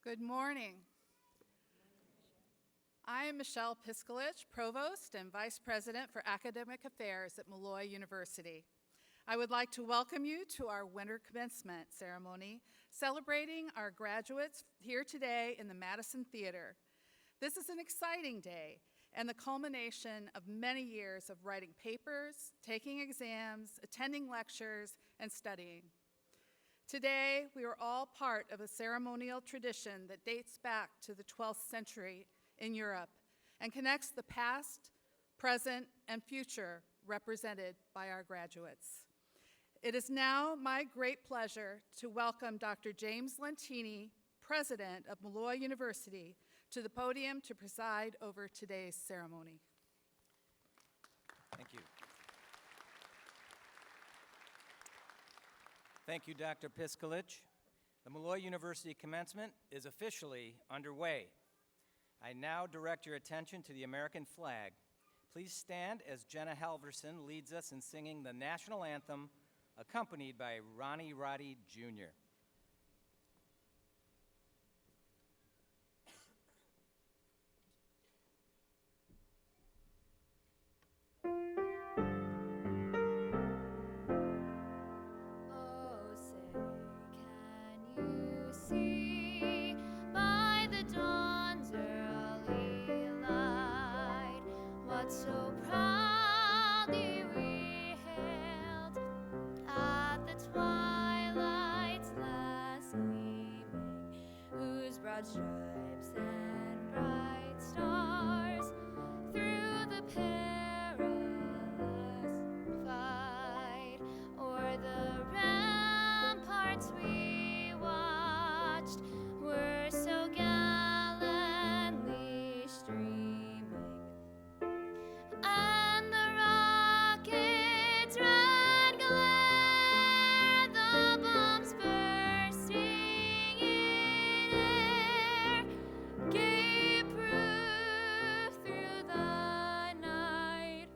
Good morning. I am Michelle Piskalich, Provost and Vice President for Academic Affairs at Molloy University. I would like to welcome you to our winter commencement ceremony, celebrating our graduates here today in the Madison Theater. This is an exciting day and the culmination of many years of writing papers, taking exams, attending lectures, and studying. Today, we are all part of a ceremonial tradition that dates back to the 12th century in Europe and connects the past, present, and future represented by our graduates. It is now my great pleasure to welcome Dr. James Lentini, President of Molloy University, to the podium to preside over today's ceremony. Thank you. Thank you, Dr. Piskalich. The Molloy University Commencement is officially underway. I now direct your attention to the American flag. Please stand as Jenna Halverson leads us in singing the national anthem, accompanied by Ronnie Roddy, Jr. So proudly we hailed at the twilight's last gleaming, whose broad stripes and bright stars through the perilous fight o'er the ramparts we watched were so gallantly streaming. And the rocket's red glare, the bombs bursting in air, gave proof through the night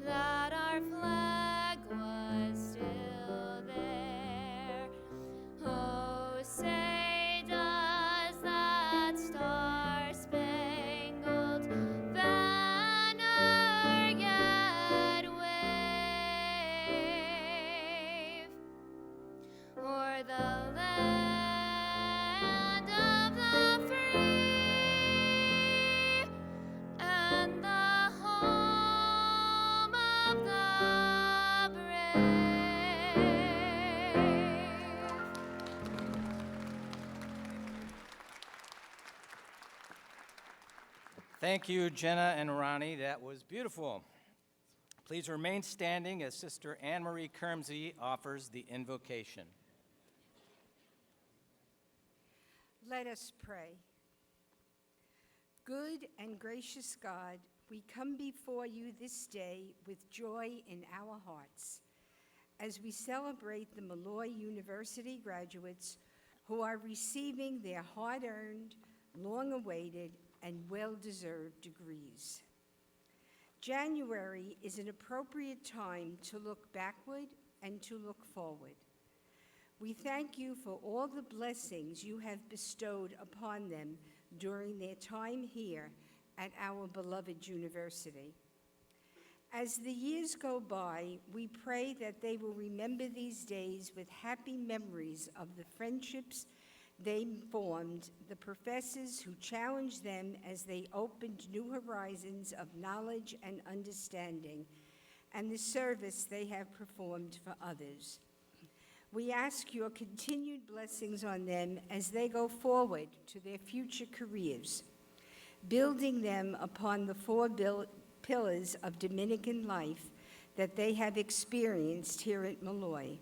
that our flag was still there. Oh, say does that star-spangled banner yet wave o'er the land of the free and the home of the brave? Thank you, Jenna and Ronnie. That was beautiful. Please remain standing as Sister Anne-Marie Kermsey offers the invocation. Let us pray. Good and gracious God, we come before you this day with joy in our hearts as we celebrate the Molloy University graduates who are receiving their hard-earned, long-awaited, and well-deserved degrees. January is an appropriate time to look backward and to look forward. We thank you for all the blessings you have bestowed upon them during their time here at our beloved university. As the years go by, we pray that they will remember these days with happy memories of the friendships they formed, the professors who challenged them as they opened new horizons of knowledge and understanding, and the service they have performed for others. We ask your continued blessings on them as they go forward to their future careers, building them upon the four pillars of Dominican life that they have experienced here at Molloy: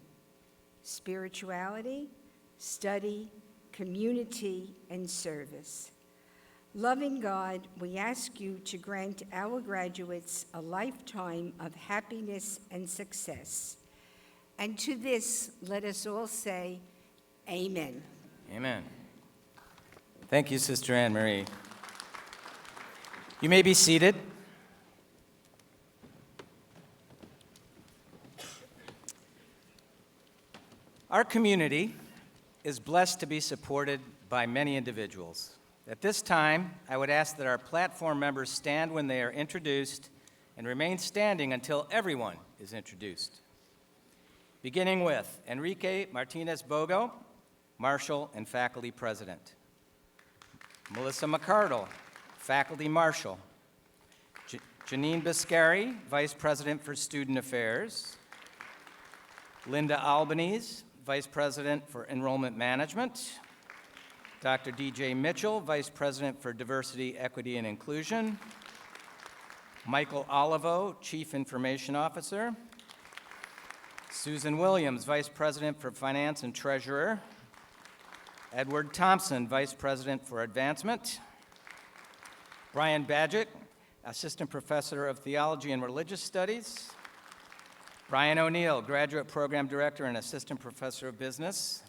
spirituality, study, community, and service. Loving God, we ask you to grant our graduates a lifetime of happiness and success. And to this, let us all say, amen. Amen. Thank you, Sister Anne-Marie. You may be seated. Our community is blessed to be supported by many individuals. At this time, I would ask that our platform members stand when they are introduced and remain standing until everyone is introduced. Beginning with Enrique Martinez-Bogo, Marshal and Faculty President. Melissa McCardle, Faculty Marshal. Janine Biscari, Vice President for Student Affairs. Linda Albanese, Vice President for Enrollment Management. Dr. DJ Mitchell, Vice President for Diversity, Equity, and Inclusion. Michael Olivo, Chief Information Officer. Susan Williams, Vice President for Finance and Treasurer. Edward Thompson, Vice President for Advancement. Brian Badgett, Assistant Professor of Theology and Religious Studies. Brian O'Neill, Graduate Program Director and Assistant Professor of Business.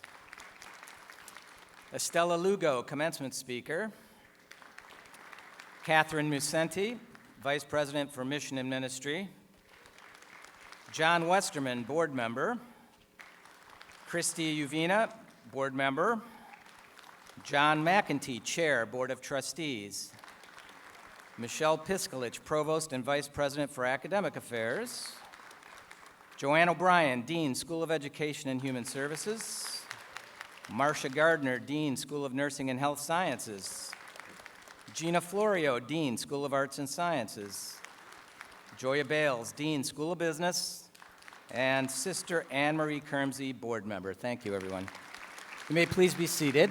Estella Lugo, Commencement Speaker. Catherine Musenti, Vice President for Mission and Ministry. John Westerman, Board Member. Christy Uvina, Board Member. John McEntee, Chair, Board of Trustees. Michelle Piskalich, Provost and Vice President for Academic Affairs. Joanne O'Brien, Dean, School of Education and Human Services. Marcia Gardner, Dean, School of Nursing and Health Sciences. Gina Florio, Dean, School of Arts and Sciences. Joya Bales, Dean, School of Business. And Sister Anne Marie Kermsey, Board Member. Thank you, everyone. You may please be seated.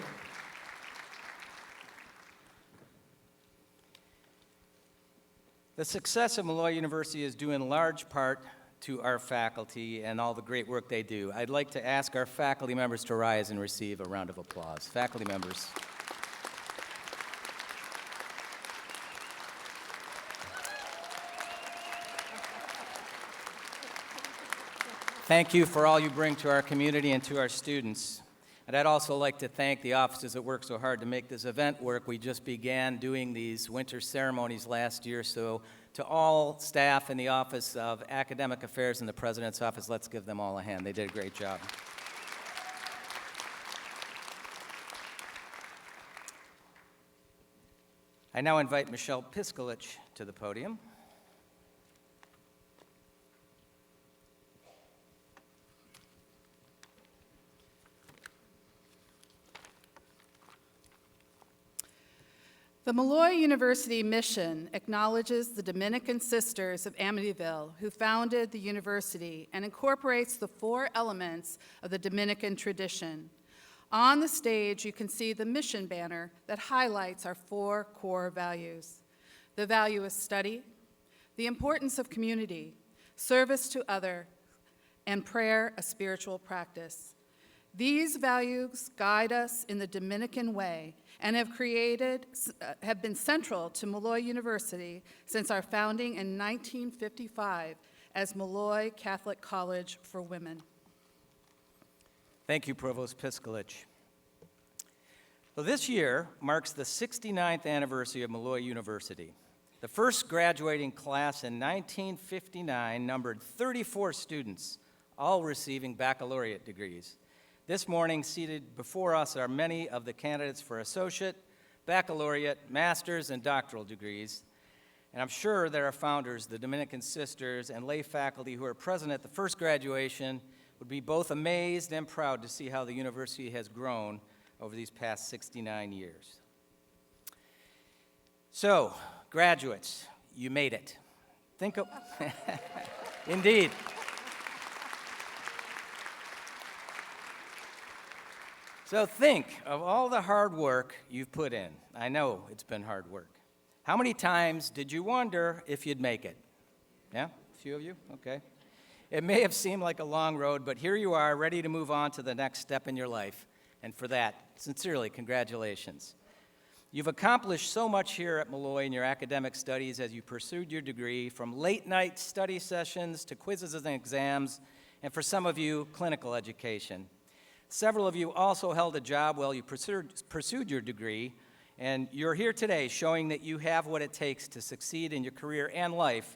The success of Molloy University is due in large part to our faculty and all the great work they do. I'd like to ask our faculty members to rise and receive a round of applause. Faculty members. Thank you for all you bring to our community and to our students. And I'd also like to thank the offices that worked so hard to make this event work. We just began doing these winter ceremonies last year, so to all staff in the Office of Academic Affairs and the President's Office, let's give them all a hand. They did a great job. I now invite Michelle Piskalich to the podium. The Molloy University mission acknowledges the Dominican Sisters of Amityville who founded the university and incorporates the 4 elements of the Dominican tradition. On the stage, you can see the mission banner that highlights our 4 core values. The value of study, the importance of community, service to other, and prayer, a spiritual practice. These values guide us in the Dominican way and have been central to Molloy University since our founding in 1955 as Molloy Catholic College for Women. Thank you, Provost Piskalich. Well, this year marks the 69th anniversary of Molloy University. The first graduating class in 1959 numbered 34 students, all receiving baccalaureate degrees. This morning, seated before us are many of the candidates for associate, baccalaureate, master's, and doctoral degrees. And I'm sure that our founders, the Dominican Sisters, and lay faculty who are present at the first graduation would be both amazed and proud to see how the university has grown over these past 69 years. So, graduates, you made it. Think of, indeed. So think of all the hard work you've put in. I know it's been hard work. How many times did you wonder if you'd make it? Yeah, a few of you? Okay. It may have seemed like a long road, but here you are, ready to move on to the next step in your life. And for that, sincerely, congratulations. You've accomplished so much here at Molloy in your academic studies as you pursued your degree, from late-night study sessions to quizzes and exams, and for some of you, clinical education. Several of you also held a job while you pursued your degree, and you're here today showing that you have what it takes to succeed in your career and life,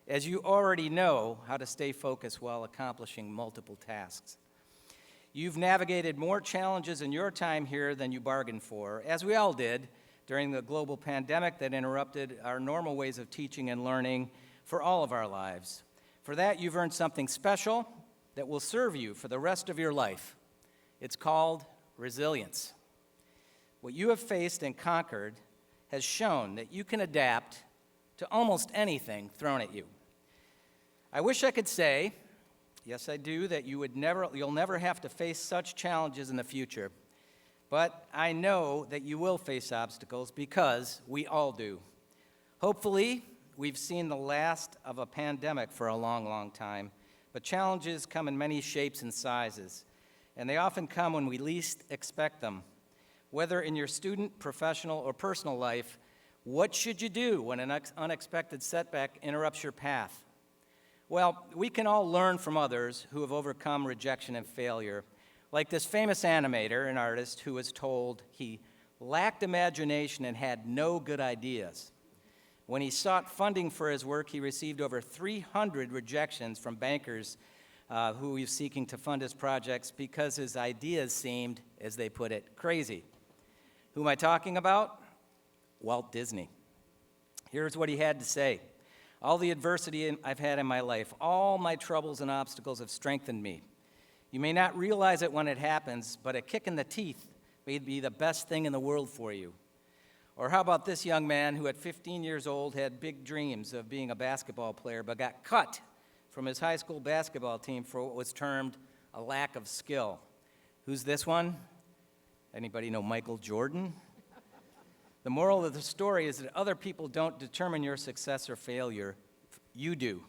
as you already know how to stay focused while accomplishing multiple tasks. You've navigated more challenges in your time here than you bargained for, as we all did during the global pandemic that interrupted our normal ways of teaching and learning for all of our lives. For that, you've earned something special that will serve you for the rest of your life. It's called resilience. What you have faced and conquered has shown that you can adapt to almost anything thrown at you. I wish I could say, yes, I do, that you'll never have to face such challenges in the future. But I know that you will face obstacles because we all do. Hopefully, we've seen the last of a pandemic for a long, long time, but challenges come in many shapes and sizes, and they often come when we least expect them. Whether in your student, professional, or personal life, what should you do when an unexpected setback interrupts your path? Well, we can all learn from others who have overcome rejection and failure, like this famous animator and artist who was told he lacked imagination and had no good ideas. When he sought funding for his work, he received over 300 rejections from bankers who he was seeking to fund his projects because his ideas seemed, as they put it, crazy. Who am I talking about? Walt Disney. Here's what he had to say. All the adversity I've had in my life, all my troubles and obstacles have strengthened me. You may not realize it when it happens, but a kick in the teeth may be the best thing in the world for you. Or how about this young man who at 15 years old had big dreams of being a basketball player, but got cut from his high school basketball team for what was termed a lack of skill. Who's this one? Anybody know Michael Jordan? The moral of the story is that other people don't determine your success or failure. You do.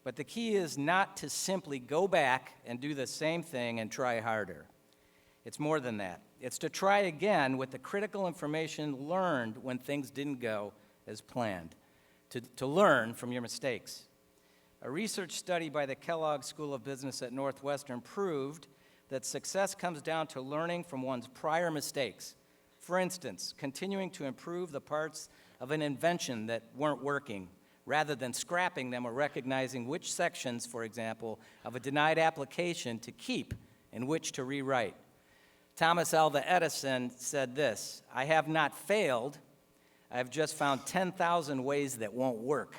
But the key is not to simply go back and do the same thing and try harder. It's more than that. It's to try again with the critical information learned when things didn't go as planned, to learn from your mistakes. A research study by the Kellogg School of Business at Northwestern proved that success comes down to learning from one's prior mistakes. For instance, continuing to improve the parts of an invention that weren't working, rather than scrapping them or recognizing which sections, for example, of a denied application to keep and which to rewrite. Thomas Alva Edison said this, "I have not failed, I have just found 10,000 ways that won't work."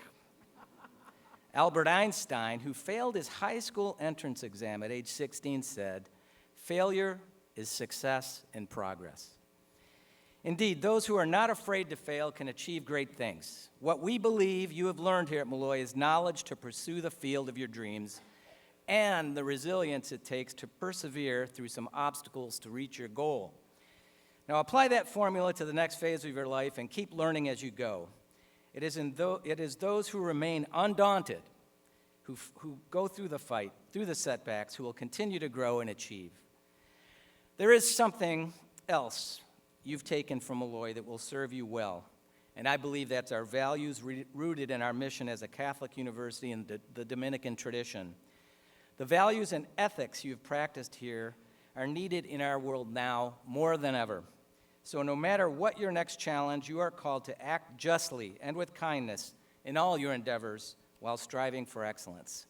Albert Einstein, who failed his high school entrance exam at age 16, said, "Failure is success in progress." Indeed, those who are not afraid to fail can achieve great things. What we believe you have learned here at Molloy is knowledge to pursue the field of your dreams and the resilience it takes to persevere through some obstacles to reach your goal. Now apply that formula to the next phase of your life and keep learning as you go. It is those who remain undaunted, who go through the fight, through the setbacks, who will continue to grow and achieve. There is something else you've taken from Molloy that will serve you well. And I believe that's our values rooted in our mission as a Catholic university and the Dominican tradition. The values and ethics you've practiced here are needed in our world now more than ever. So no matter what your next challenge, you are called to act justly and with kindness in all your endeavors while striving for excellence.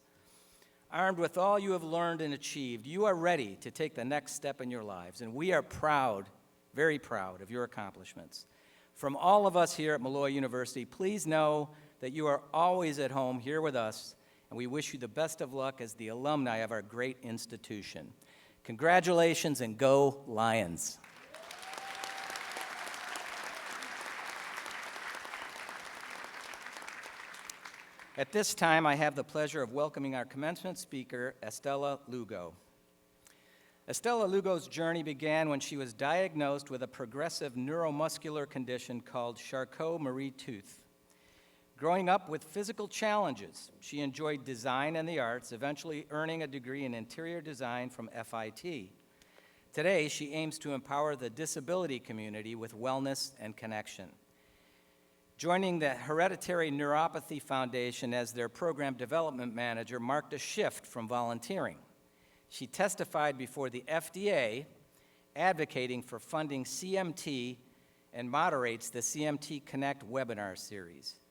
Armed with all you have learned and achieved, you are ready to take the next step in your lives, and we are proud, very proud of your accomplishments. From all of us here at Molloy University, please know that you are always at home here with us, and we wish you the best of luck as the alumni of our great institution. Congratulations and go Lions. At this time, I have the pleasure of welcoming our commencement speaker, Estella Lugo. Estella Lugo's journey began when she was diagnosed with a progressive neuromuscular condition called Charcot-Marie-Tooth. Growing up with physical challenges, she enjoyed design and the arts, eventually earning a degree in interior design from FIT. Today, she aims to empower the disability community with wellness and connection. Joining the Hereditary Neuropathy Foundation as their program development manager marked a shift from volunteering. She testified before the FDA, advocating for funding CMT, and moderates the CMT Connect webinar series.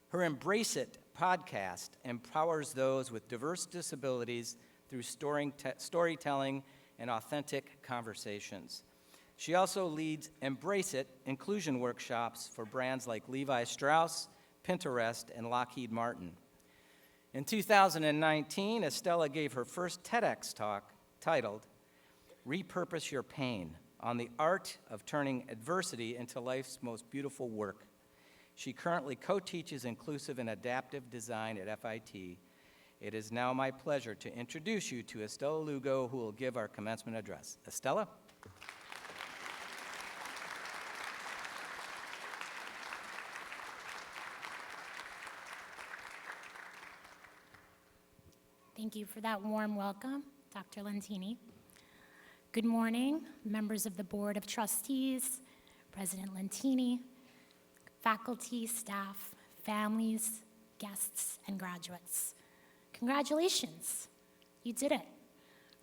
Her Embrace It podcast empowers those with diverse disabilities through storytelling and authentic conversations. She also leads Embrace It inclusion workshops for brands like Levi Strauss, Pinterest, and Lockheed Martin. In 2019, Estella gave her first TEDx talk titled, Repurpose Your Pain, on the art of turning adversity into life's most beautiful work. She currently co-teaches inclusive and adaptive design at FIT. It is now my pleasure to introduce you to Estella Lugo, who will give our commencement address. Estella? Thank you for that warm welcome, Dr. Lentini. Good morning, members of the Board of Trustees, President Lentini, faculty, staff, families, guests, and graduates. Congratulations, you did it.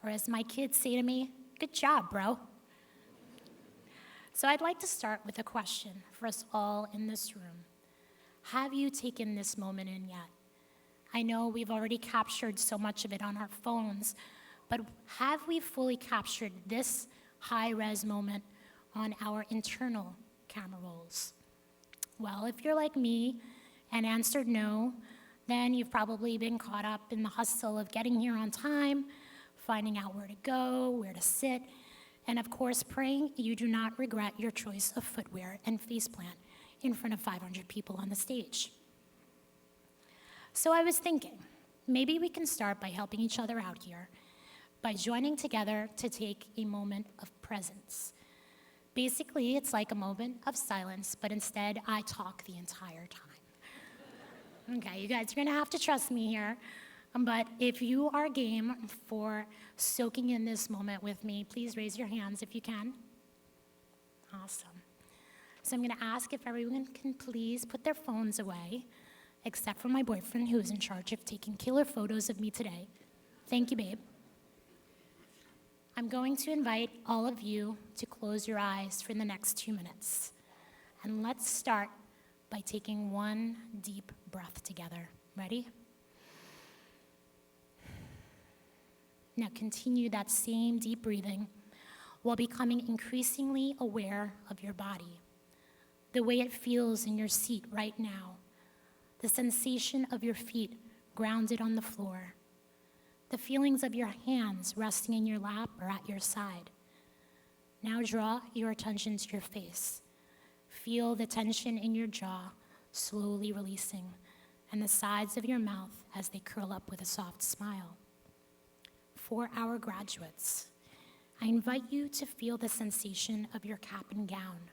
Or as my kids say to me, good job, bro. So I'd like to start with a question for us all in this room. Have you taken this moment in yet? I know we've already captured so much of it on our phones, but have we fully captured this high-res moment on our internal camera rolls? Well, if you're like me and answered no, then you've probably been caught up in the hustle of getting here on time, finding out where to go, where to sit, and of course, praying you do not regret your choice of footwear and faceplant in front of 500 people on the stage. So I was thinking, maybe we can start by helping each other out here, by joining together to take a moment of presence. Basically, it's like a moment of silence, but instead I talk the entire time. Okay, you guys are gonna have to trust me here, but if you are game for soaking in this moment with me, please raise your hands if you can. Awesome. So I'm gonna ask if everyone can please put their phones away, except for my boyfriend, who is in charge of taking killer photos of me today. Thank you, babe. I'm going to invite all of you to close your eyes for the next 2 minutes. And let's start by taking one deep breath together. Ready? Now continue that same deep breathing while becoming increasingly aware of your body, the way it feels in your seat right now, the sensation of your feet grounded on the floor, the feelings of your hands resting in your lap or at your side. Now draw your attention to your face. Feel the tension in your jaw slowly releasing and the sides of your mouth as they curl up with a soft smile. For our graduates, I invite you to feel the sensation of your cap and gown,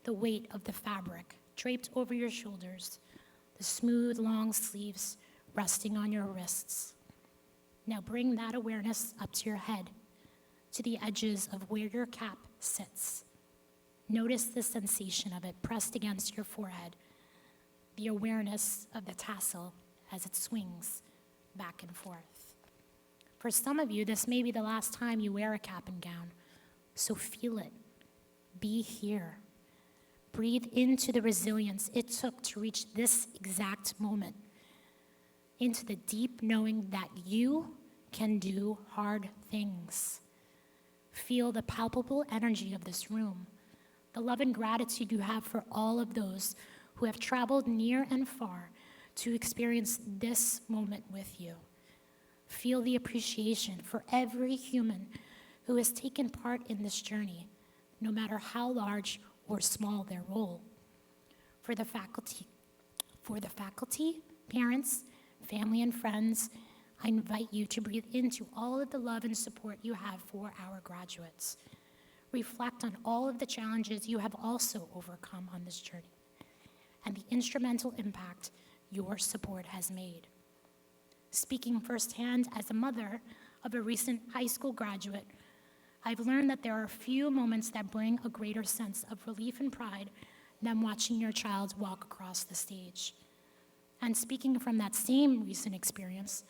the weight of the fabric draped over your shoulders, the smooth, long sleeves resting on your wrists. Now bring that awareness up to your head, to the edges of where your cap sits. Notice the sensation of it pressed against your forehead, the awareness of the tassel as it swings back and forth. For some of you, this may be the last time you wear a cap and gown, so feel it. Be here. Breathe into the resilience it took to reach this exact moment, into the deep knowing that you can do hard things. Feel the palpable energy of this room, the love and gratitude you have for all of those who have traveled near and far to experience this moment with you. Feel the appreciation for every human who has taken part in this journey, no matter how large or small their role. For the faculty, parents, family, and friends, I invite you to breathe into all of the love and support you have for our graduates. Reflect on all of the challenges you have also overcome on this journey and the instrumental impact your support has made. Speaking firsthand as a mother of a recent high school graduate, I've learned that there are few moments that bring a greater sense of relief and pride than watching your child walk across the stage. And speaking from that same recent experience,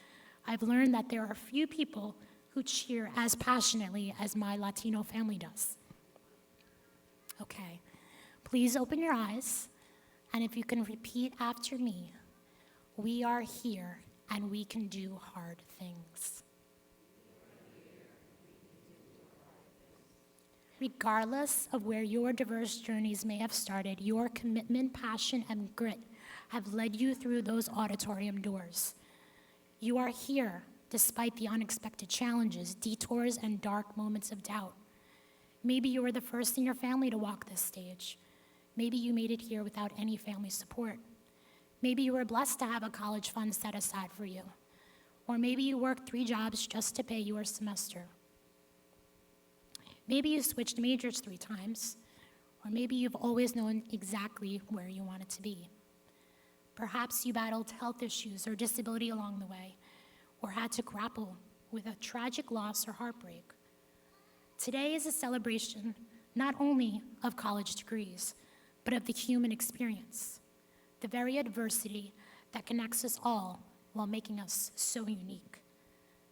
I've learned that there are few people who cheer as passionately as my Latino family does. Okay, please open your eyes, and if you can repeat after me, we are here and we can do hard things. Regardless of where your diverse journeys may have started, your commitment, passion, and grit have led you through those auditorium doors. You are here despite the unexpected challenges, detours, and dark moments of doubt. Maybe you were the first in your family to walk this stage. Maybe you made it here without any family support. Maybe you were blessed to have a college fund set aside for you. Or maybe you worked 3 jobs just to pay your semester. Maybe you switched majors 3 times. Or maybe you've always known exactly where you wanted to be. Perhaps you battled health issues or disability along the way, or had to grapple with a tragic loss or heartbreak. Today is a celebration not only of college degrees, but of the human experience, the very adversity that connects us all while making us so unique.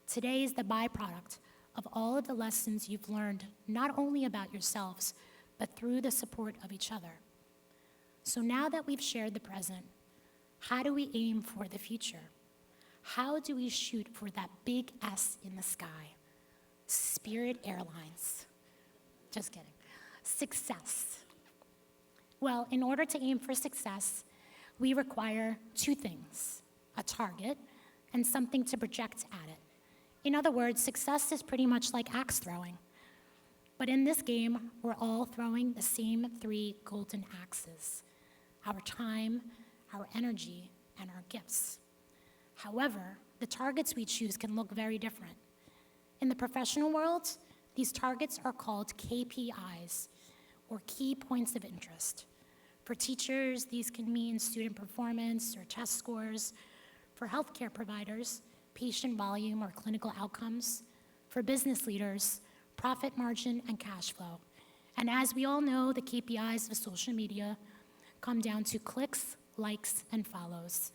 Today is the byproduct of all of the lessons you've learned, not only about yourselves, but through the support of each other. So now that we've shared the present, how do we aim for the future? How do we shoot for that big S in the sky? Spirit Airlines. Just kidding. Success. Well, in order to aim for success, we require 2 things: a target and something to project at it. In other words, success is pretty much like axe throwing. But in this game, we're all throwing the same 3 golden axes: our time, our energy, and our gifts. However, the targets we choose can look very different. In the professional world, these targets are called KPIs, or key points of interest. For teachers, these can mean student performance or test scores. For healthcare providers, patient volume or clinical outcomes. For business leaders, profit margin and cash flow. And as we all know, the KPIs of social media come down to clicks, likes, and follows.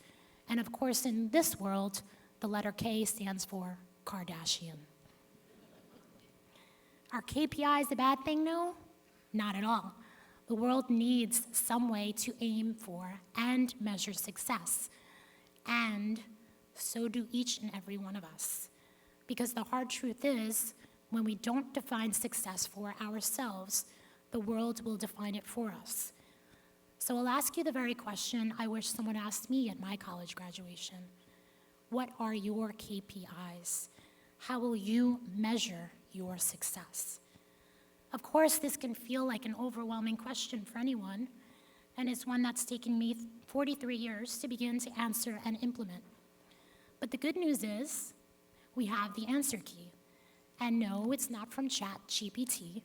And of course, in this world, the letter K stands for Kardashian. Are KPIs a bad thing? No, not at all. The world needs some way to aim for and measure success. And so do each and every one of us. Because the hard truth is, when we don't define success for ourselves, the world will define it for us. So I'll ask you the very question I wish someone asked me at my college graduation. What are your KPIs? How will you measure your success? Of course, this can feel like an overwhelming question for anyone, and it's one that's taken me 43 years to begin to answer and implement. But the good news is, we have the answer key. And no, it's not from ChatGPT.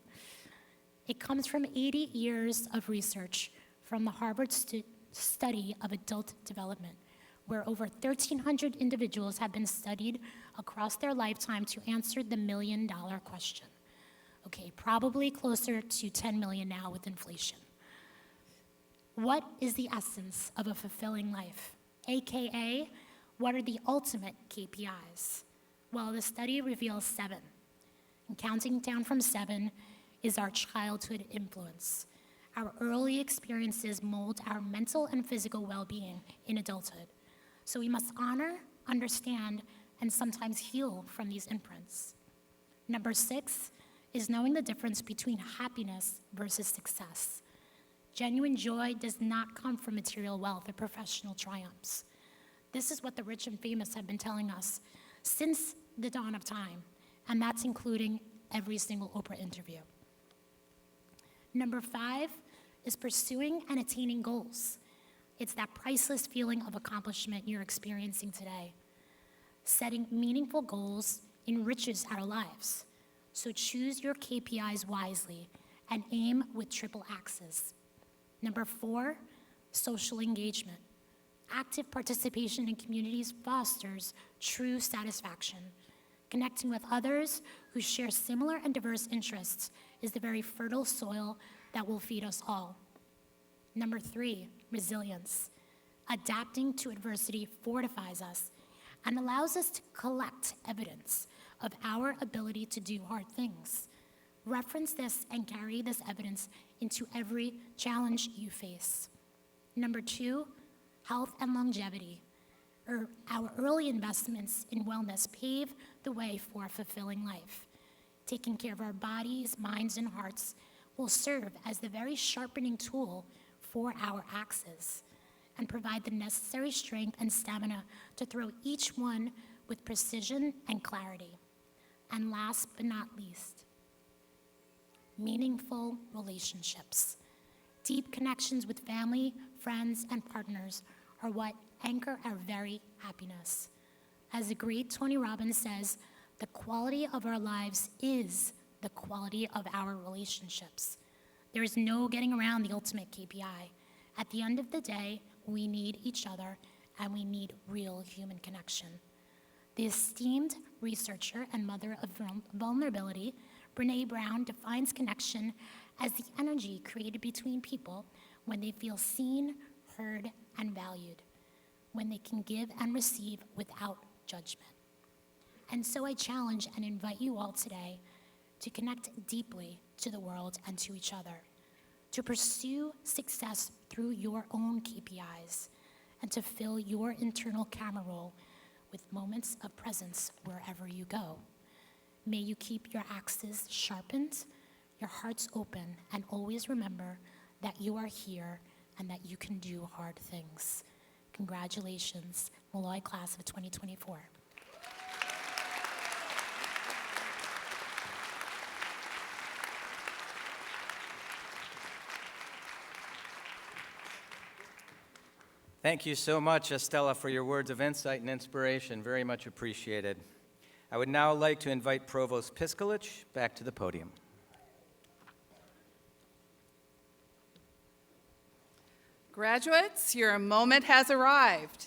It comes from 80 years of research from the Harvard study of adult development, where over 1,300 individuals have been studied across their lifetime to answer the $1 million question. Okay, probably closer to 10 million now with inflation. What is the essence of a fulfilling life? AKA, what are the ultimate KPIs? Well, the study reveals 7. And counting down from 7 is our childhood influence. Our early experiences mold our mental and physical well-being in adulthood. So we must honor, understand, and sometimes heal from these imprints. Number 6 is knowing the difference between happiness versus success. Genuine joy does not come from material wealth or professional triumphs. This is what the rich and famous have been telling us since the dawn of time, and that's including every single Oprah interview. Number 5 is pursuing and attaining goals. It's that priceless feeling of accomplishment you're experiencing today. Setting meaningful goals enriches our lives. So choose your KPIs wisely and aim with triple axes. Number 4, social engagement. Active participation in communities fosters true satisfaction. Connecting with others who share similar and diverse interests is the very fertile soil that will feed us all. Number 3, resilience. Adapting to adversity fortifies us and allows us to collect evidence of our ability to do hard things. Reference this and carry this evidence into every challenge you face. Number 2, health and longevity. Our early investments in wellness pave the way for a fulfilling life. Taking care of our bodies, minds, and hearts will serve as the very sharpening tool for our axes and provide the necessary strength and stamina to throw each one with precision and clarity. And last but not least, meaningful relationships. Deep connections with family, friends, and partners are what anchor our very happiness. As the great Tony Robbins says, the quality of our lives is the quality of our relationships. There is no getting around the ultimate KPI. At the end of the day, we need each other, and we need real human connection. The esteemed researcher and mother of vulnerability, Brené Brown, defines connection as the energy created between people when they feel seen, heard, and valued, when they can give and receive without judgment. And so I challenge and invite you all today to connect deeply to the world and to each other, to pursue success through your own KPIs, and to fill your internal camera roll with moments of presence wherever you go. May you keep your axes sharpened, your hearts open, and always remember that you are here and that you can do hard things. Congratulations, Molloy class of 2024. Thank you so much, Estella, for your words of insight and inspiration. Very much appreciated. I would now like to invite Provost Piskalich back to the podium. Graduates, your moment has arrived.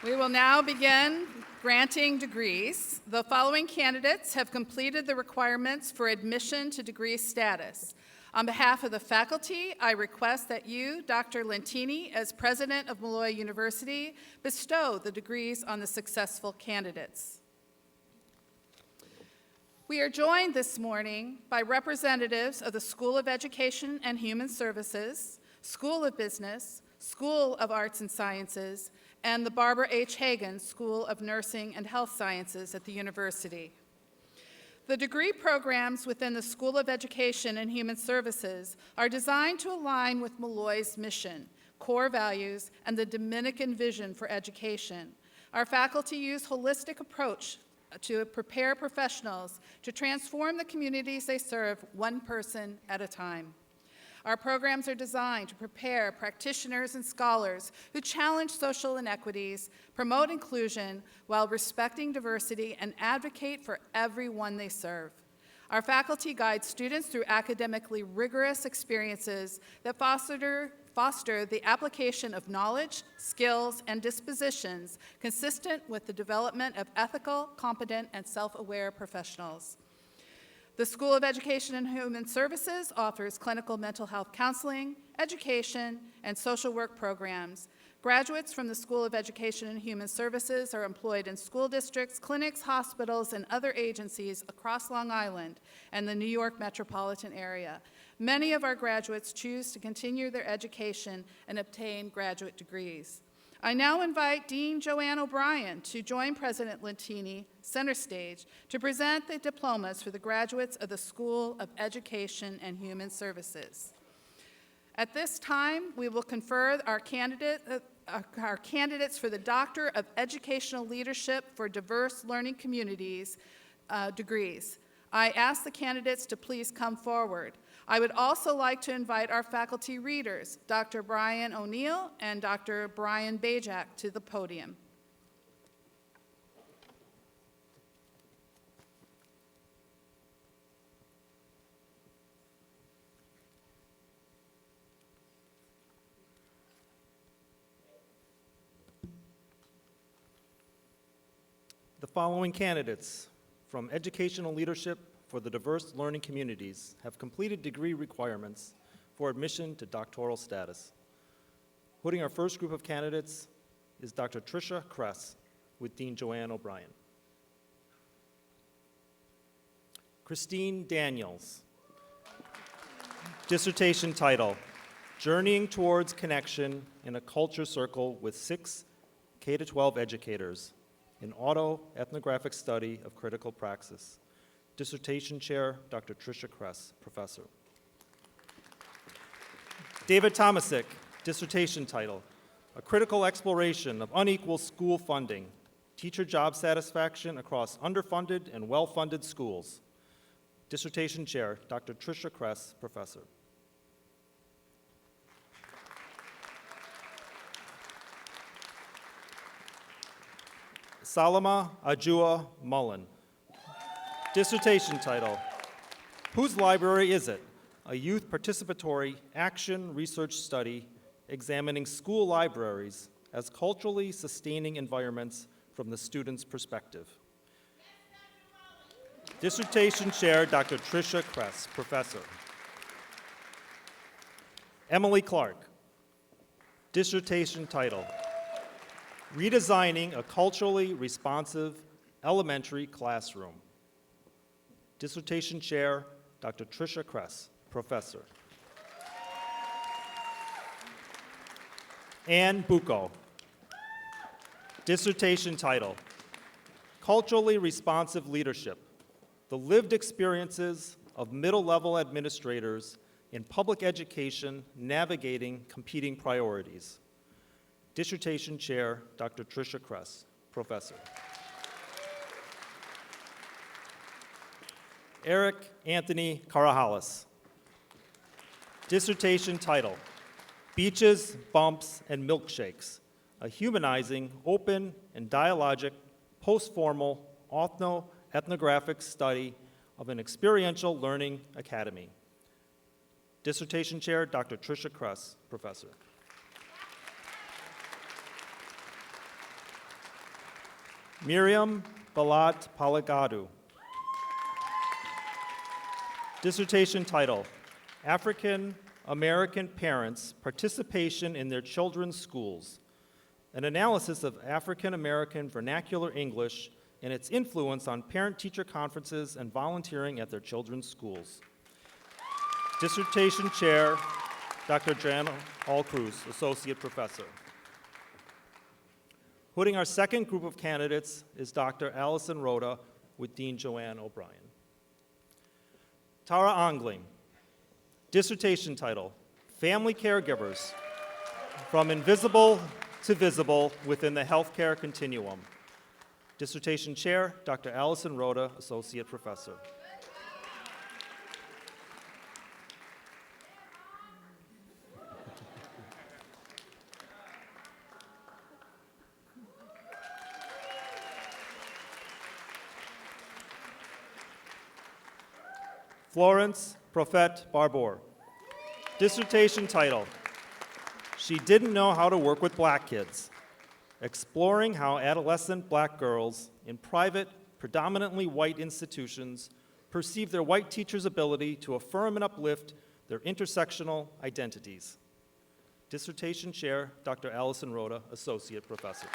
We will now begin granting degrees. The following candidates have completed the requirements for admission to degree status. On behalf of the faculty, I request that you, Dr. Lentini, as president of Molloy University, bestow the degrees on the successful candidates. We are joined this morning by representatives of the School of Education and Human Services, School of Business, School of Arts and Sciences, and the Barbara H. Hagan School of Nursing and Health Sciences at the university. The degree programs within the School of Education and Human Services are designed to align with Molloy's mission, core values, and the Dominican vision for education. Our faculty use holistic approach to prepare professionals to transform the communities they serve one person at a time. Our programs are designed to prepare practitioners and scholars who challenge social inequities, promote inclusion while respecting diversity, and advocate for everyone they serve. Our faculty guide students through academically rigorous experiences that foster the application of knowledge, skills, and dispositions consistent with the development of ethical, competent, and self-aware professionals. The School of Education and Human Services offers clinical mental health counseling, education, and social work programs. Graduates from the School of Education and Human Services are employed in school districts, clinics, hospitals, and other agencies across Long Island and the New York metropolitan area. Many of our graduates choose to continue their education and obtain graduate degrees. I now invite Dean Joanne O'Brien to join President Lentini center stage to present the diplomas for the graduates of the School of Education and Human Services. At this time, we will confer our candidates for the Doctor of Educational Leadership for Diverse Learning Communities degrees. I ask the candidates to please come forward. I would also like to invite our faculty readers, Dr. Brian O'Neill and Dr. Brian Bajak, to the podium. The following candidates from Educational Leadership for the Diverse Learning Communities have completed degree requirements for admission to doctoral status. Putting our first group of candidates is Dr. Tricia Kress with Dean Joanne O'Brien. Christine Daniels. Dissertation title, Journeying Towards Connection in a Culture Circle with 6 K-12 Educators in Autoethnographic Study of Critical Praxis. Dissertation Chair, Dr. Tricia Kress, Professor. David Tomasic, dissertation title, A Critical Exploration of Unequal School Funding, Teacher Job Satisfaction Across Underfunded and Well-Funded Schools. Dissertation Chair, Dr. Tricia Kress, Professor. Salama Ajua Mullen. Dissertation title, Whose Library Is It? A Youth Participatory Action Research Study examining school libraries as culturally sustaining environments from the student's perspective. Dissertation Chair, Dr. Tricia Kress, Professor. Emily Clark. Dissertation title, Redesigning a Culturally Responsive Elementary Classroom. Dissertation Chair, Dr. Tricia Kress, Professor. Anne Bucco. Dissertation title, Culturally Responsive Leadership, the lived experiences of middle-level administrators in public education navigating competing priorities. Dissertation Chair, Dr. Tricia Kress, Professor. Eric Anthony Carahalis. Dissertation title, Beaches, Bumps, and Milkshakes, a humanizing, open, and dialogic, post-formal, ethno-ethnographic study of an experiential learning academy. Dissertation Chair, Dr. Tricia Kress, Professor. Miriam Balat Palagadu. Dissertation title, African American Parents' Participation in Their Children's Schools, an analysis of African American vernacular English and its influence on parent-teacher conferences and volunteering at their children's schools. Dissertation Chair, Dr. Joanna All-Cruz, Associate Professor. Putting our second group of candidates is Dr. Allison Rhoda with Dean Joanne O'Brien. Tara Ongling. Dissertation title, Family Caregivers, From Invisible to Visible Within the Healthcare Continuum. Dissertation Chair, Dr. Allison Rhoda, Associate Professor. Florence Prophet Barbour. Dissertation title, She Didn't Know How to Work with Black Kids, Exploring How Adolescent Black Girls in Private, Predominantly White Institutions Perceive Their White Teachers' Ability to Affirm and Uplift Their Intersectional Identities. Dissertation Chair, Dr. Allison Rhoda, Associate Professor.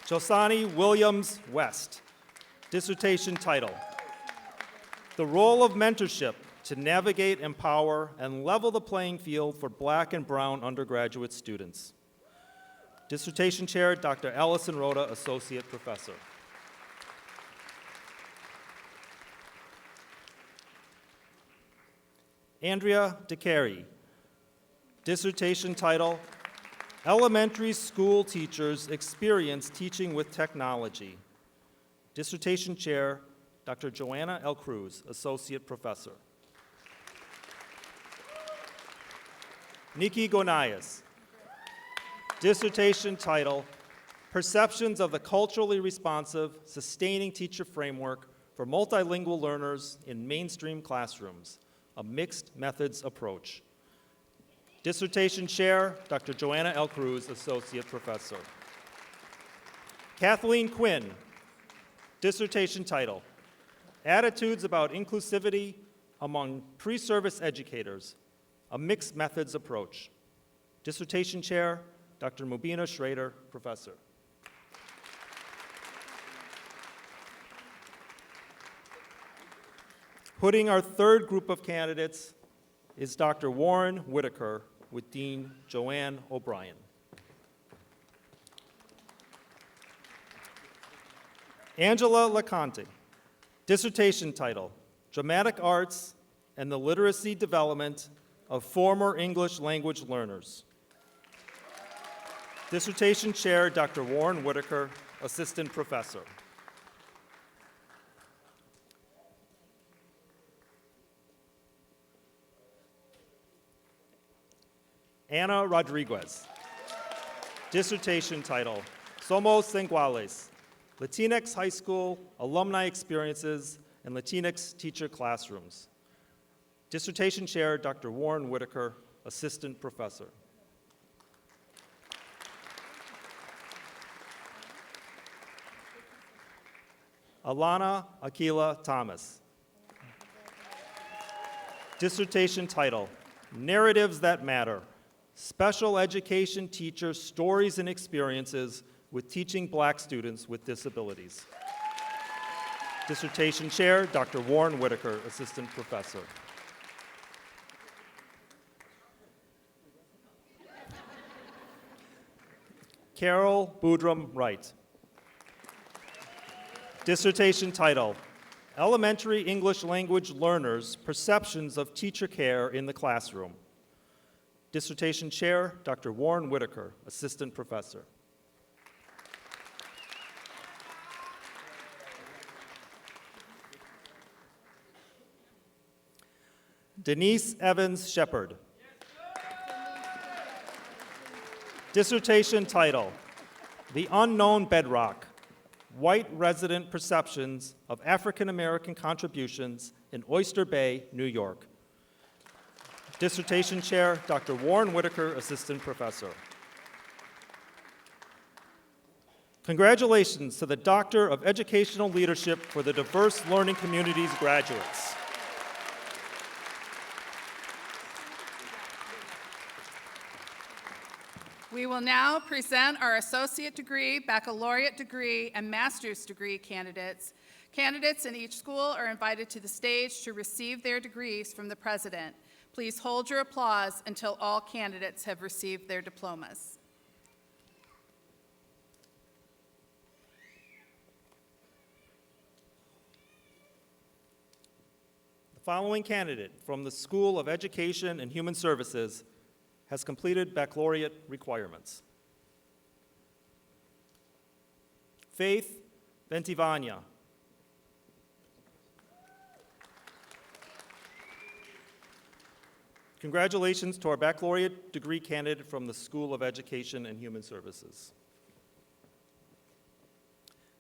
Josani Williams West. Dissertation title, The Role of Mentorship to Navigate, Empower, and Level the Playing Field for Black and Brown Undergraduate Students. Dissertation Chair, Dr. Allison Rhoda, Associate Professor. Andrea DeCary. Dissertation title, Elementary School Teachers Experience Teaching with Technology. Dissertation Chair, Dr. Joanna L. Cruz, Associate Professor. Nikki Gonayas. Dissertation title, Perceptions of the Culturally Responsive Sustaining Teacher Framework for Multilingual Learners in Mainstream Classrooms, a Mixed Methods Approach. Dissertation Chair, Dr. Joanna L. Cruz, Associate Professor. Kathleen Quinn. Dissertation title, Attitudes About Inclusivity Among Pre-Service Educators, a Mixed Methods Approach. Dissertation Chair, Dr. Mubina Schrader, Professor. Putting our third group of candidates is Dr. Warren Whitaker with Dean Joanne O'Brien. Angela LaConte, dissertation title, Dramatic Arts and the Literacy Development of Former English Language Learners. Dissertation chair, Dr. Warren Whitaker, assistant professor. Ana Rodriguez, dissertation title, Somos Iguales, Latinx High School Alumni Experiences and Latinx Teacher Classrooms. Dissertation chair, Dr. Warren Whitaker, assistant professor. Alana Aquila Thomas, dissertation title, Narratives That Matter, Special Education Teacher Stories and Experiences with Teaching Black Students with Disabilities. Dissertation chair, Dr. Warren Whitaker, assistant professor. Carol Boudrum Wright, dissertation title, Elementary English Language Learners' Perceptions of Teacher Care in the Classroom. Dissertation chair, Dr. Warren Whitaker, assistant professor. Denise Evans Shepard, dissertation title, The Unknown Bedrock, White Resident Perceptions of African American Contributions in Oyster Bay, New York. Dissertation chair, Dr. Warren Whitaker, assistant professor. Congratulations to the Doctor of Educational Leadership for the Diverse Learning Communities graduates. We will now present our associate degree, baccalaureate degree, and master's degree candidates. Candidates in each school are invited to the stage to receive their degrees from the president. Please hold your applause until all candidates have received their diplomas. The following candidate from the School of Education and Human Services has completed baccalaureate requirements. Faith Ventivania. Congratulations to our baccalaureate degree candidate from the School of Education and Human Services.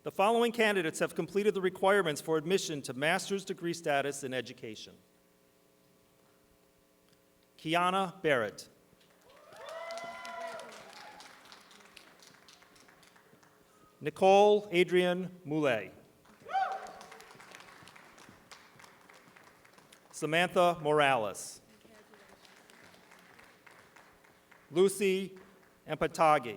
The following candidates have completed the requirements for admission to master's degree status in education. Kiana Barrett. Nicole Adrian Moulet. Samantha Morales. Lucy Empatagi.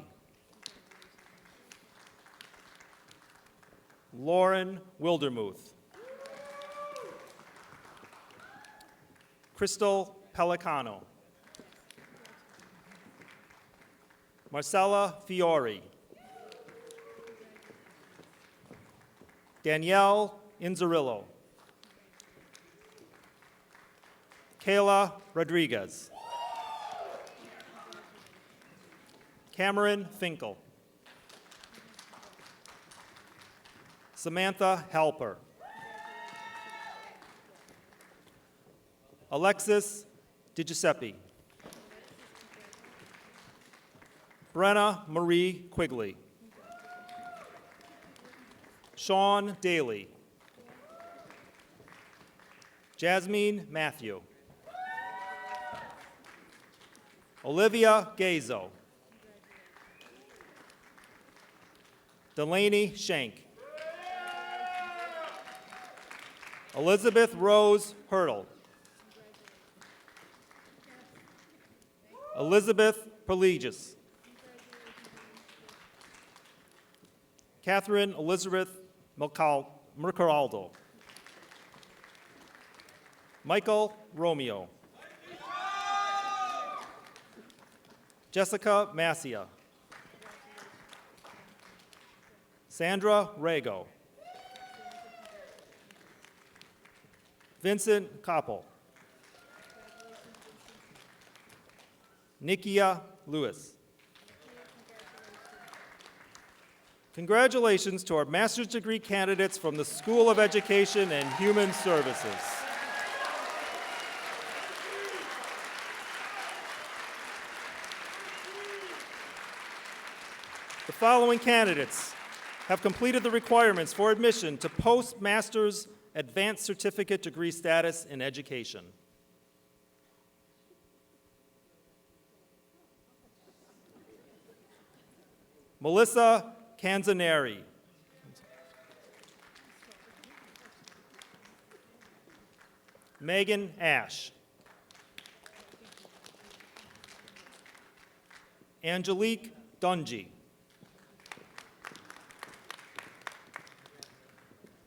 Lauren Wildermuth. Crystal Pelicano. Marcella Fiori. Danielle Inzerillo. Kayla Rodriguez. Cameron Finkel. Samantha Halper. Alexis DiGiuseppe. Brenna Marie Quigley. Sean Daly. Jasmine Matthew. Olivia Gazo. Delaney Shank. Elizabeth Rose Hurdle. Elizabeth Perlegis. Catherine Elizabeth Mercaldo. Michael Romeo. Jessica Massia. Sandra Rago. Vincent Koppel. Nikia Lewis. Congratulations to our master's degree candidates from the School of Education and Human Services. The following candidates have completed the requirements for admission to postmaster's advanced certificate degree status in education. Melissa Canzaneri. Megan Ash. Angelique Dungy.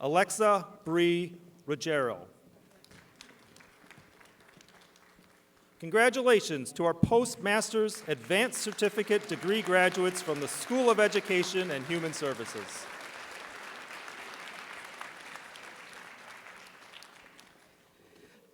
Alexa Bree Ruggiero. Congratulations to our postmaster's advanced certificate degree graduates from the School of Education and Human Services.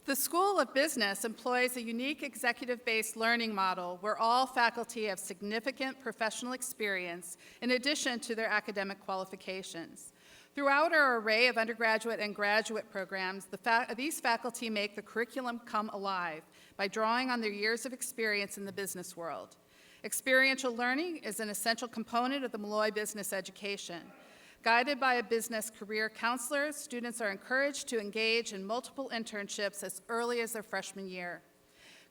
The School of Business employs a unique executive-based learning model where all faculty have significant professional experience in addition to their academic qualifications. Throughout our array of undergraduate and graduate programs, these faculty make the curriculum come alive by drawing on their years of experience in the business world. Experiential learning is an essential component of the Molloy business education. Guided by a business career counselor, students are encouraged to engage in multiple internships as early as their freshman year.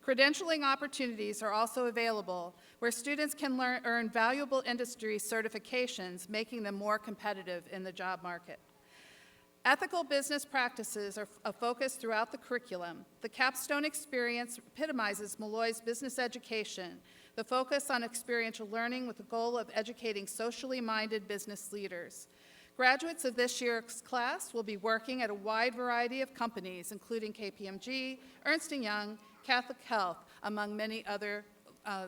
Credentialing opportunities are also available where students can earn valuable industry certifications, making them more competitive in the job market. Ethical business practices are a focus throughout the curriculum. The capstone experience epitomizes Molloy's business education, the focus on experiential learning with the goal of educating socially minded business leaders. Graduates of this year's class will be working at a wide variety of companies, including KPMG, Ernst & Young, Catholic Health, among many other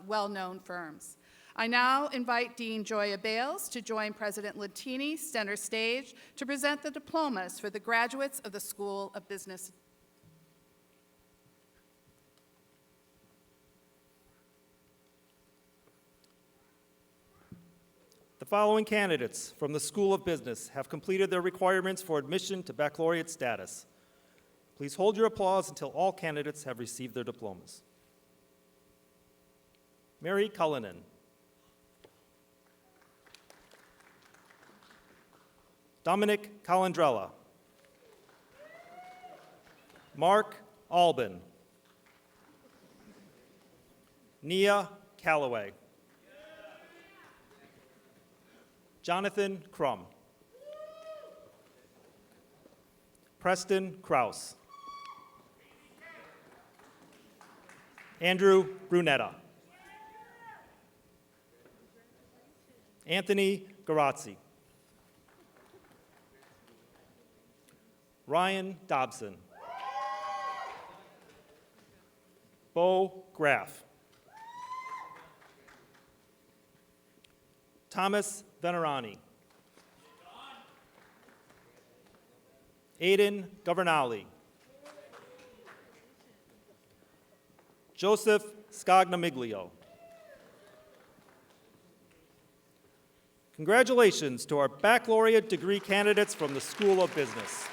well-known firms. I now invite Dean Joya Bales to join President Lentini center stage to present the diplomas for the graduates of the School of Business. The following candidates from the School of Business have completed their requirements for admission to baccalaureate status. Please hold your applause until all candidates have received their diplomas. Mary Cullinan. Dominic Calandrella. Mark Albin. Nia Calloway. Jonathan Crum. Preston Kraus. Andrew Brunetta. Anthony Garazzi. Ryan Dobson. Bo Graff. Thomas Venerani. Aiden Governali. Joseph Scognamiglio. Congratulations to our baccalaureate degree candidates from the School of Business.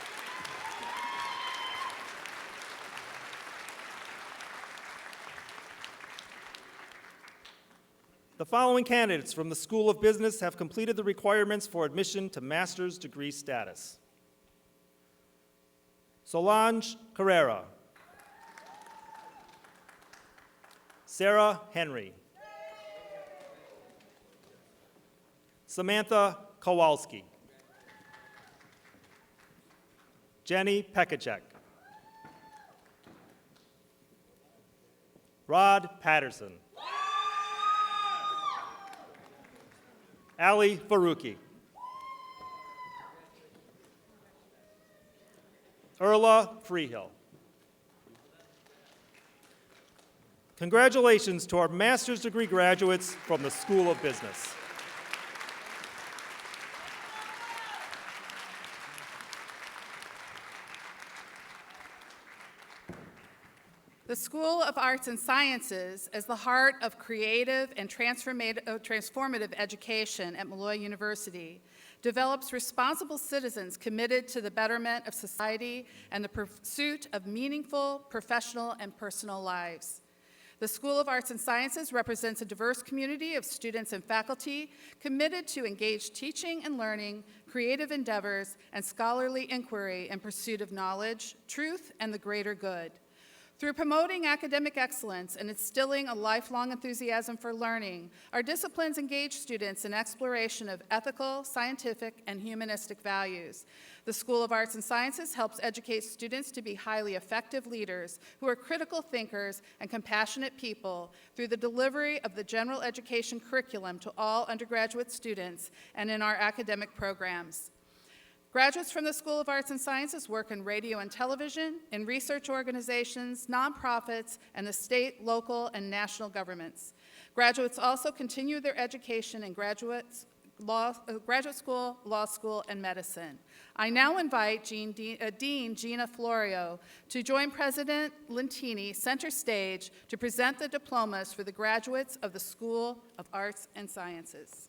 The following candidates from the School of Business have completed the requirements for admission to master's degree status. Solange Carrera. Sarah Henry. Samantha Kowalski. Jenny Pekacek. Rod Patterson. Ali Faruqi. Erla Freehill. Congratulations to our master's degree graduates from the School of Business. The School of Arts and Sciences is the heart of creative and transformative education at Molloy University, develops responsible citizens committed to the betterment of society and the pursuit of meaningful professional and personal lives. The School of Arts and Sciences represents a diverse community of students and faculty committed to engaged teaching and learning, creative endeavors, and scholarly inquiry in pursuit of knowledge, truth, and the greater good. Through promoting academic excellence and instilling a lifelong enthusiasm for learning, our disciplines engage students in exploration of ethical, scientific, and humanistic values. The School of Arts and Sciences helps educate students to be highly effective leaders who are critical thinkers and compassionate people through the delivery of the general education curriculum to all undergraduate students and in our academic programs. Graduates from the School of Arts and Sciences work in radio and television, in research organizations, nonprofits, and the state, local, and national governments. Graduates also continue their education in graduate school, law school, and medicine. I now invite Dean Gina Florio to join President Lentini center stage to present the diplomas for the graduates of the School of Arts and Sciences.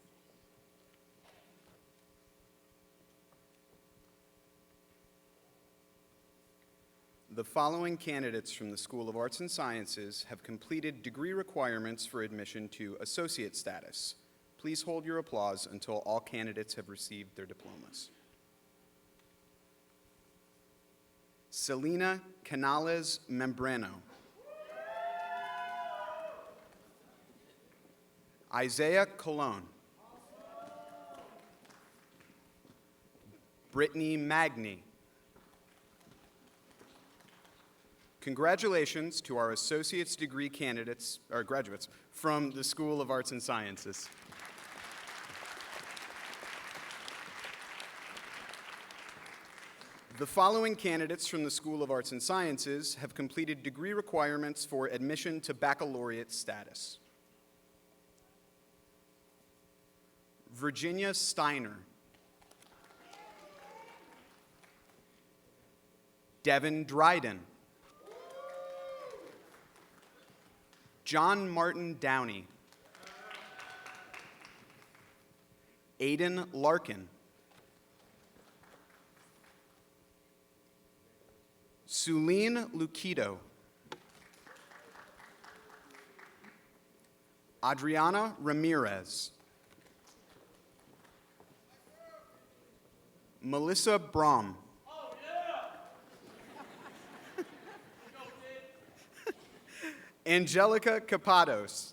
The following candidates from the School of Arts and Sciences have completed degree requirements for admission to associate status. Please hold your applause until all candidates have received their diplomas. Selena Canales Membrano. Isaiah Colon. Brittany Magny. Congratulations to our associate's degree candidates, or graduates, from the School of Arts and Sciences. The following candidates from the School of Arts and Sciences have completed degree requirements for admission to baccalaureate status. Virginia Steiner. Devin Dryden. John Martin Downey. Aiden Larkin. Suleen Luquido. Adriana Ramirez. Melissa Brom. Angelica Capados.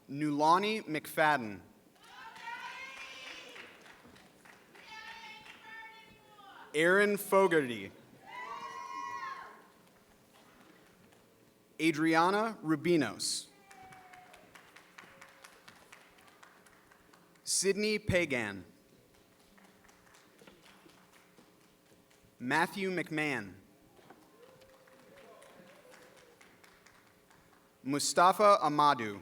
Nulani McFadden. Aaron Fogarty. Adriana Rubinos. Sydney Pagan. Matthew McMahon. Mustafa Amadou.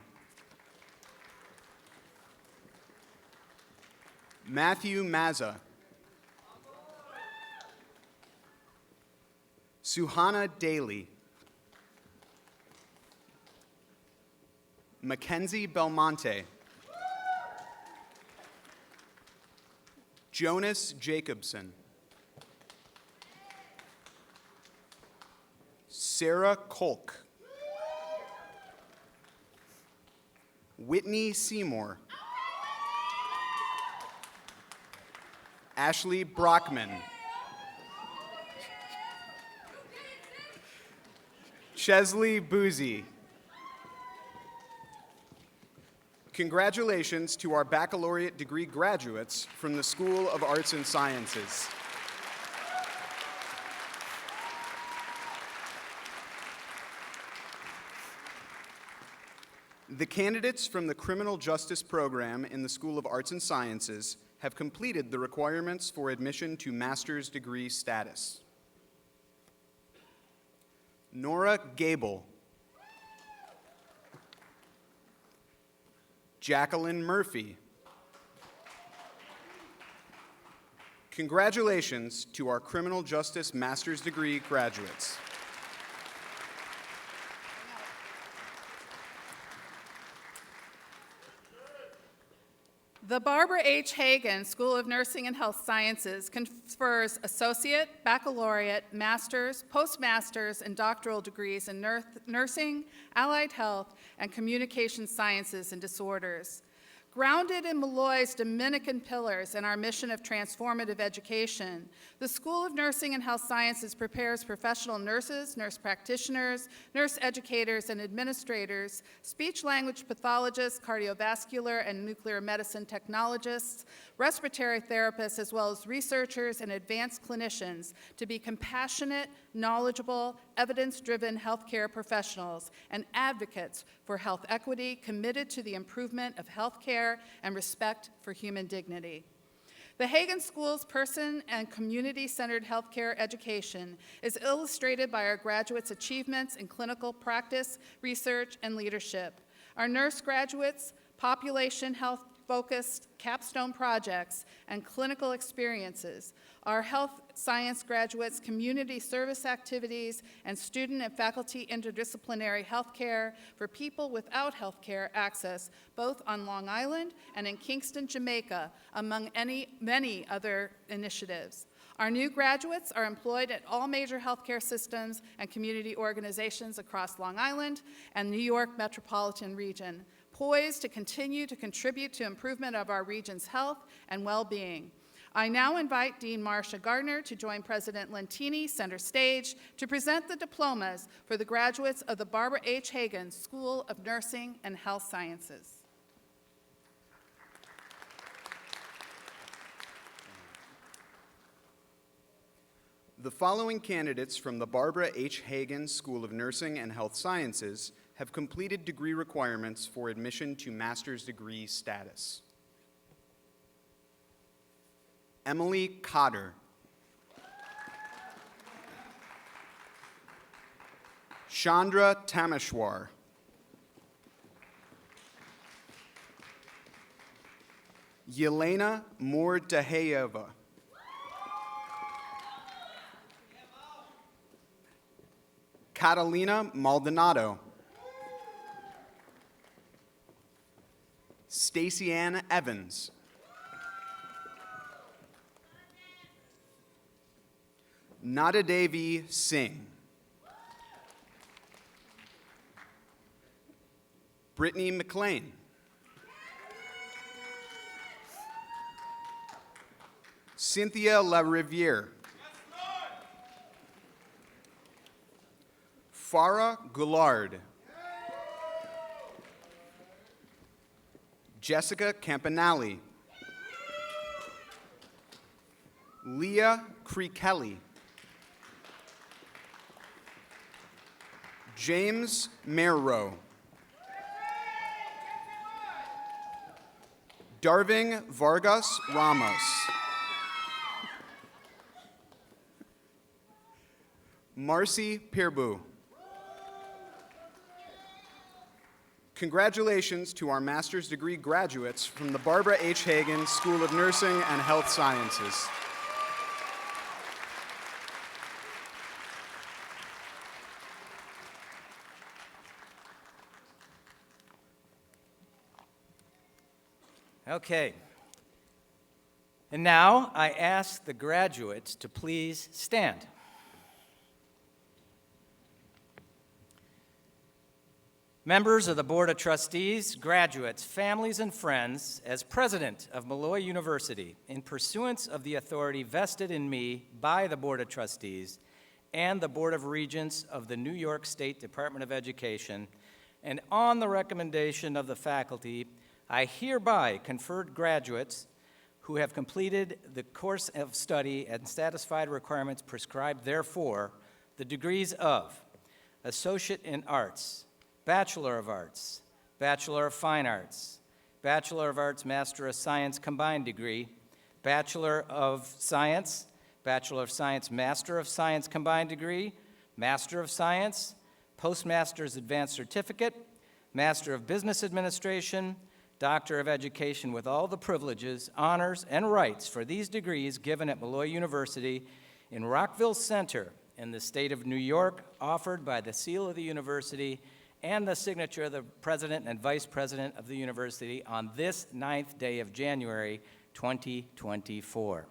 Matthew Mazza. Suhana Daly. Mackenzie Belmonte. Jonas Jacobson. Sarah Kolk. Whitney Seymour. Ashley Brockman. Chesley Boozy. Congratulations to our baccalaureate degree graduates from the School of Arts and Sciences. The candidates from the Criminal Justice Program in the School of Arts and Sciences have completed the requirements for admission to master's degree status. Nora Gable. Jacqueline Murphy. Congratulations to our criminal justice master's degree graduates. The Barbara H. Hagan School of Nursing and Health Sciences confers associate, baccalaureate, master's, postmaster's, and doctoral degrees in nursing, allied health, and communication sciences and disorders. Grounded in Molloy's Dominican pillars and our mission of transformative education, the School of Nursing and Health Sciences prepares professional nurses, nurse practitioners, nurse educators, and administrators, speech-language pathologists, cardiovascular and nuclear medicine technologists, respiratory therapists, as well as researchers and advanced clinicians to be compassionate, knowledgeable, evidence-driven healthcare professionals and advocates for health equity committed to the improvement of healthcare and respect for human dignity. The Hagan School's person and community-centered healthcare education is illustrated by our graduates' achievements in clinical practice, research, and leadership. Our nurse graduates' population health-focused capstone projects and clinical experiences, our health science graduates' community service activities, and student and faculty interdisciplinary healthcare for people without healthcare access, both on Long Island and in Kingston, Jamaica, among many other initiatives. Our new graduates are employed at all major healthcare systems and community organizations across Long Island and New York metropolitan region, poised to continue to contribute to improvement of our region's health and well-being. I now invite Dean Marcia Gardner to join President Lentini center stage to present the diplomas for the graduates of the Barbara H. Hagan School of Nursing and Health Sciences. The following candidates from the Barbara H. Hagan School of Nursing and Health Sciences have completed degree requirements for admission to master's degree status. Emily Cotter. Chandra Tameshwar. Yelena Mordaheyeva. Catalina Maldonado. Stacey Ann Evans. Nadadevi Singh. Brittany McLean. Cynthia LaRiviere. Farah Goulard. Jessica Campanelli. Leah Creekelly. James Merrow. Darving Vargas Ramos. Marcy Peerbu. Congratulations to our master's degree graduates from the Barbara H. Hagan School of Nursing and Health Sciences. Okay. And now I ask the graduates to please stand. Members of the Board of Trustees, graduates, families, and friends, as president of Molloy University, in pursuance of the authority vested in me by the Board of Trustees and the Board of Regents of the New York State Department of Education, and on the recommendation of the faculty, I hereby conferred graduates who have completed the course of study and satisfied requirements prescribed therefor the degrees of Associate in Arts, Bachelor of Arts, Bachelor of Fine Arts, Bachelor of Arts, Master of Science combined degree, Bachelor of Science, Bachelor of Science, Master of Science combined degree, Master of Science, Postmaster's Advanced Certificate, Master of Business Administration, Doctor of Education with all the privileges, honors, and rights for these degrees given at Molloy University in Rockville Center in the state of New York, offered by the seal of the university and the signature of the President and Vice President of the university on this 9th day of January, 2024.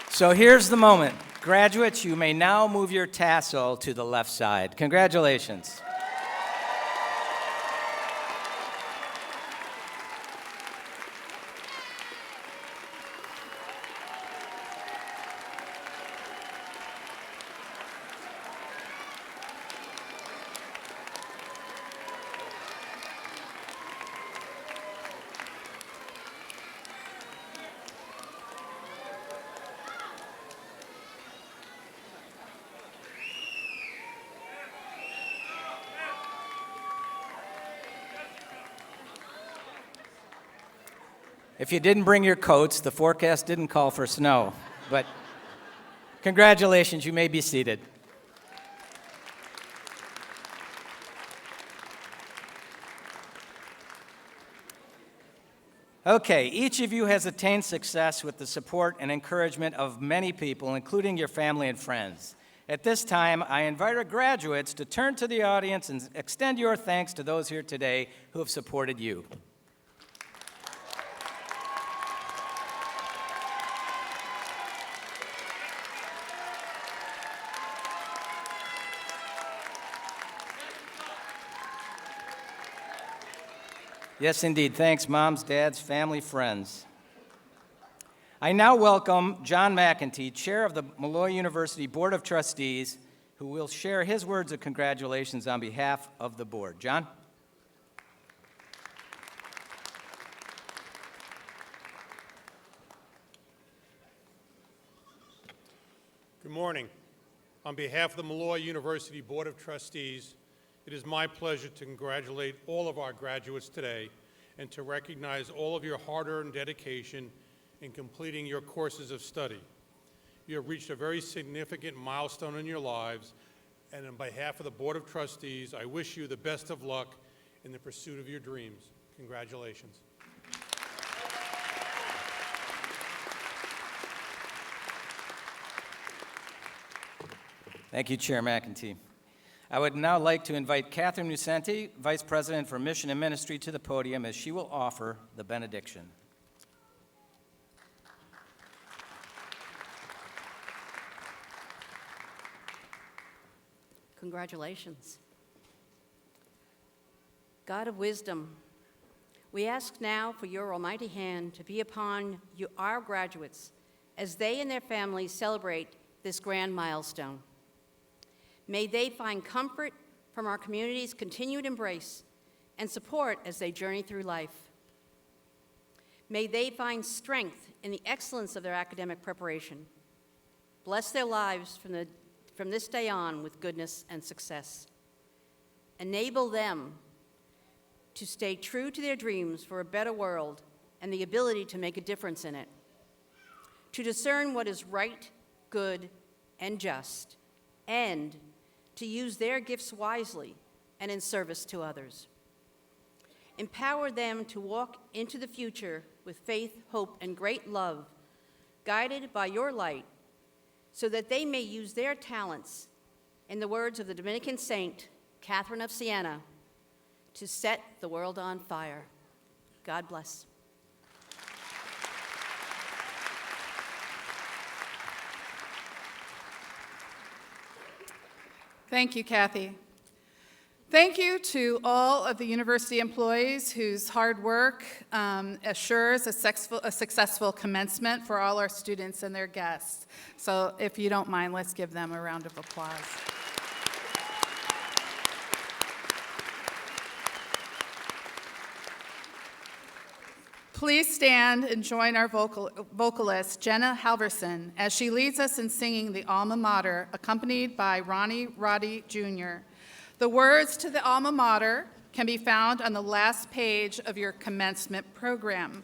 So here's the moment. Graduates, you may now move your tassel to the left side. Congratulations. If you didn't bring your coats, the forecast didn't call for snow, but congratulations, you may be seated. Okay, each of you has attained success with the support and encouragement of many people, including your family and friends. At this time, I invite our graduates to turn to the audience and extend your thanks to those here today who have supported you. Yes, indeed. Thanks, moms, dads, family, friends. I now welcome John McEntee, Chair of the Molloy University Board of Trustees, who will share his words of congratulations on behalf of the board. John? Good morning. On behalf of the Molloy University Board of Trustees, it is my pleasure to congratulate all of our graduates today and to recognize all of your hard-earned dedication in completing your courses of study. You have reached a very significant milestone in your lives, and on behalf of the Board of Trustees, I wish you the best of luck in the pursuit of your dreams. Congratulations. Thank you, Chair McEntee. I would now like to invite Catherine Musenti, Vice President for Mission and Ministry, to the podium as she will offer the benediction. Congratulations. God of wisdom, we ask now for your almighty hand to be upon you, our graduates, as they and their families celebrate this grand milestone. May they find comfort from our community's continued embrace and support as they journey through life. May they find strength in the excellence of their academic preparation. Bless their lives from this day on with goodness and success. Enable them to stay true to their dreams for a better world and the ability to make a difference in it, to discern what is right, good, and just, and to use their gifts wisely and in service to others. Empower them to walk into the future with faith, hope, and great love, guided by your light, so that they may use their talents, in the words of the Dominican saint, Catherine of Siena, to set the world on fire. God bless. Thank you, Kathy. Thank you to all of the university employees whose hard work assures a successful commencement for all our students and their guests. So if you don't mind, let's give them a round of applause. Please stand and join our vocalist, Jenna Halverson, as she leads us in singing the Alma Mater, accompanied by Ronnie Roddy Jr. The words to the Alma Mater can be found on the last page of your commencement program.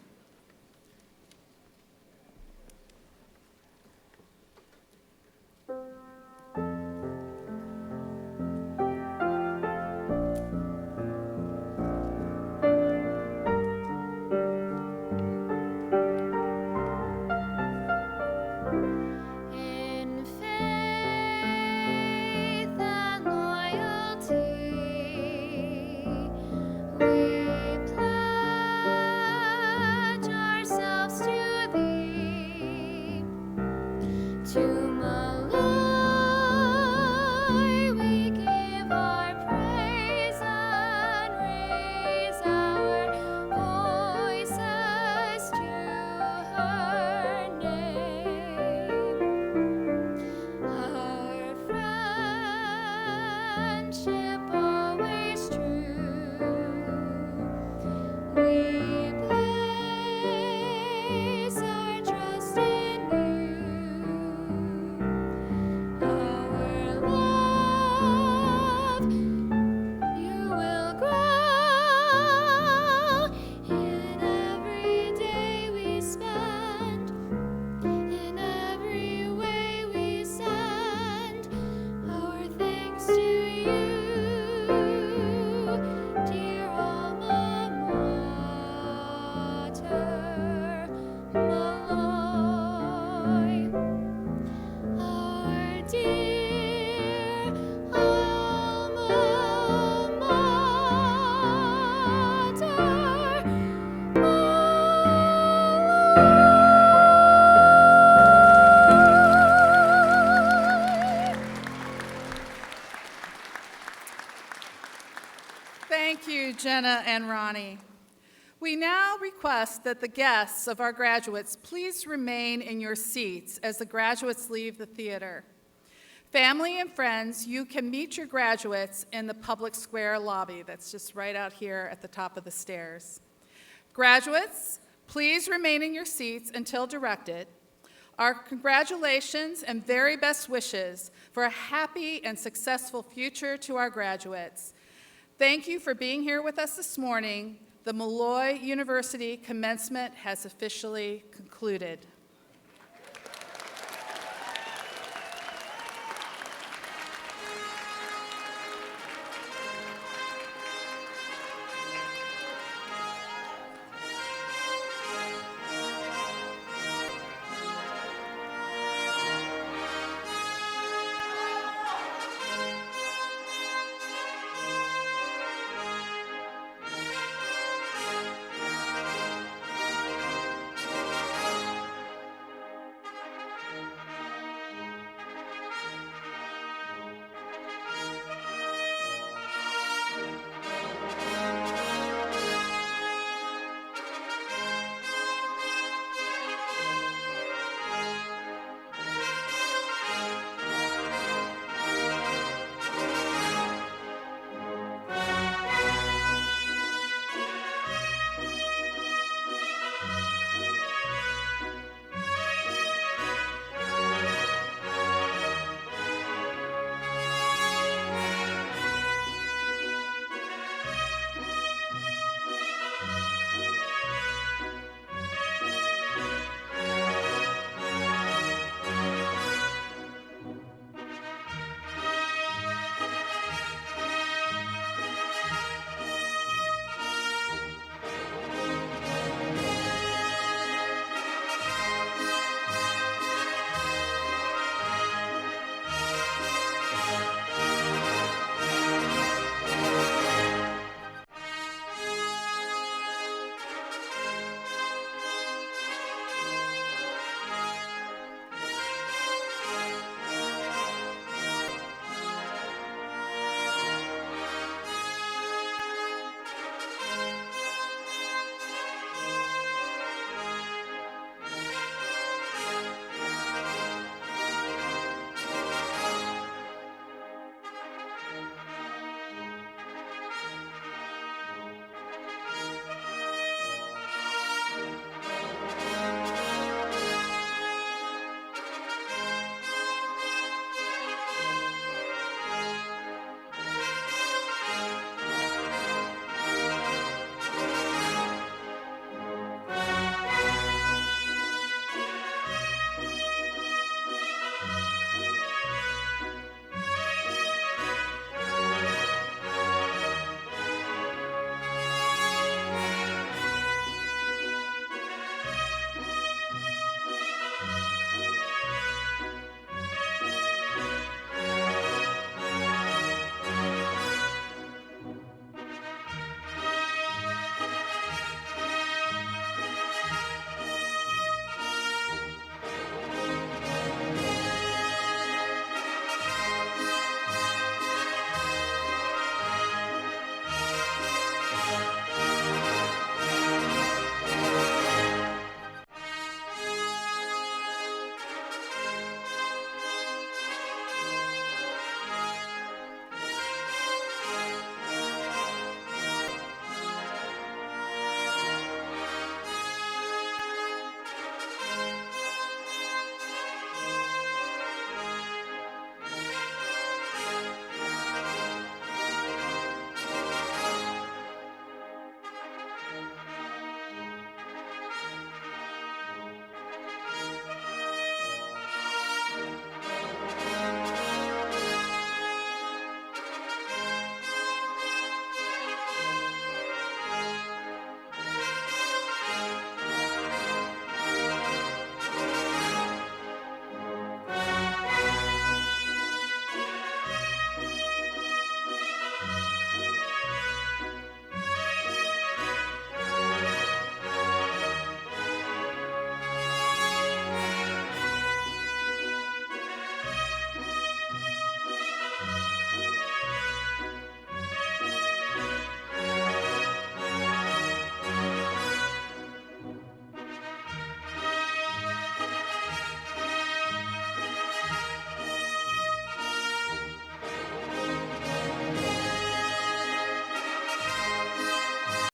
Thank you, Jenna and Ronnie. We now request that the guests of our graduates please remain in your seats as the graduates leave the theater. Family and friends, you can meet your graduates in the public square lobby that's just right out here at the top of the stairs. Graduates, please remain in your seats until directed. Our congratulations and very best wishes for a happy and successful future to our graduates. Thank you for being here with us this morning. The Molloy University Commencement has officially concluded.